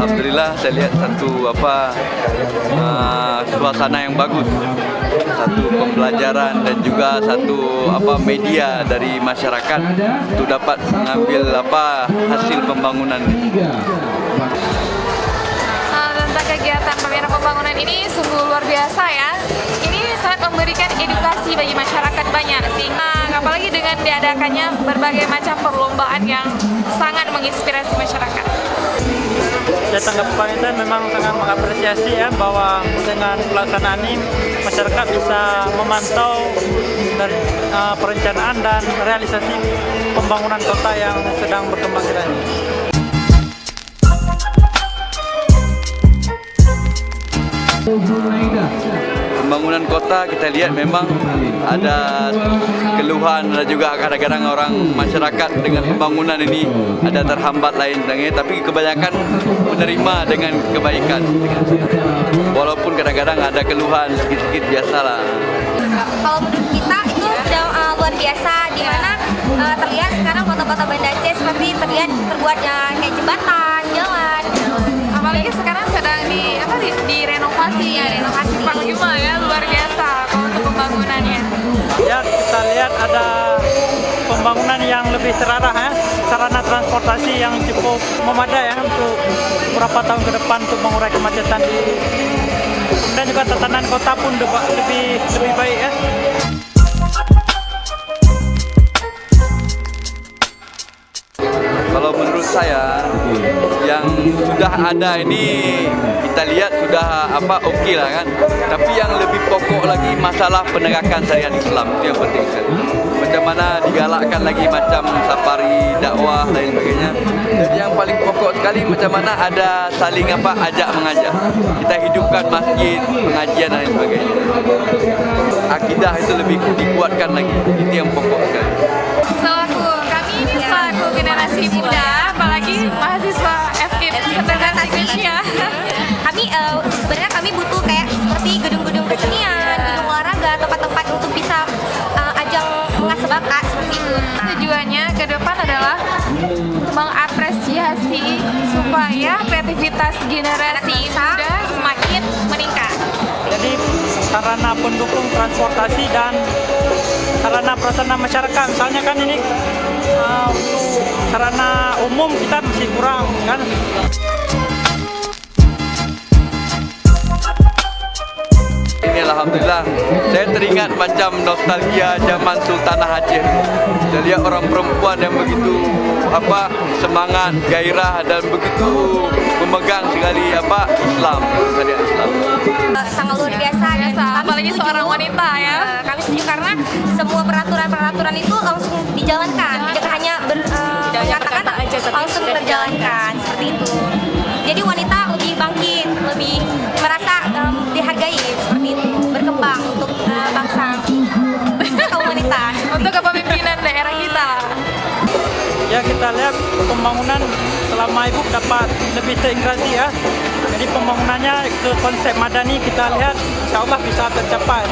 Alhamdulillah saya lihat satu suasana yang bagus, satu pembelajaran dan juga satu media dari masyarakat untuk dapat mengambil hasil pembangunan ini. Tentang kegiatan pameran pembangunan ini sungguh luar biasa ya. Ini sangat memberikan edukasi bagi masyarakat banyak, sehingga apalagi dengan diadakannya berbagai macam perlombaan yang sangat menginspirasi masyarakat. Ya, tanggapan kita memang sangat mengapresiasi ya bahwa dengan pelaksanaan ini masyarakat bisa memantau dari perencanaan dan realisasi pembangunan kota yang sedang berkembang saat ini. Pembangunan kota kita lihat memang ada keluhan, ada juga kadang-kadang orang masyarakat dengan pembangunan ini ada terhambat lain sebagainya, tapi kebanyakan menerima dengan kebaikan. Walaupun kadang-kadang ada keluhan sedikit-sedikit, biasalah. Kalau menurut kita itu sudah luar biasa, di mana terlihat sekarang kota-kota Banda Aceh seperti terlihat terbuatnya kayak jembatan, jalan. Apalagi sekarang sedang direnovasi ya, renovasi Panglima ya, luar biasa kalau untuk pembangunannya. Ya, kita lihat ada pembangunan yang lebih terarah ya, sarana transportasi yang cukup memadai ya untuk beberapa tahun ke depan untuk mengurai kemacetan dan juga tatanan kota pun lebih baik ya. Kalau menurut saya yang sudah ada ini kita lihat sudah oke lah kan. Tapi yang lebih pokok lagi masalah penegakan syariat Islam itu yang penting sekali. Macam mana digalakkan lagi macam safari dakwah dan sebagainya. Jadi yang paling pokok sekali macam mana ada saling ajak mengajak. Kita hidupkan masjid, pengajian dan sebagainya. Akidah itu lebih dikuatkan lagi. Itu yang pokok sekali. Selaku generasi muda, apalagi mahasiswa FKIP Sebenarnya Indonesia, sebenarnya kami butuh kayak seperti gedung-gedung kesenian, gedung olahraga, tempat-tempat untuk bisa ajang mengasah bakat seperti itu. tujuannya ke depan adalah mengapresiasi supaya kreativitas generasi muda semakin meningkat. Jadi sarana pendukung transportasi dan sarana prasarana masyarakat, misalnya kan ini untuk sarana umum kita masih kurang kan. Ini alhamdulillah saya teringat macam nostalgia zaman Sultanah Aceh. Saya lihat orang perempuan yang begitu semangat, gairah dan begitu memegang sekali Islam, syariat Islam. Sangat luar biasa, Apalagi seorang wanita ya. Kami setuju karena semua peraturan itu langsung dijalankan, tidak hanya mengatakan langsung terjalankan seperti itu. Jadi wanita lebih bangkit, lebih merasa dihargai seperti itu, berkembang untuk bangsa, kaum wanita. Untuk kepemimpinan daerah kita. Ya, kita lihat pembangunan selama ibu dapat lebih terintegrasi ya. Jadi pembangunannya ke konsep madani kita lihat insya Allah bisa tercapai.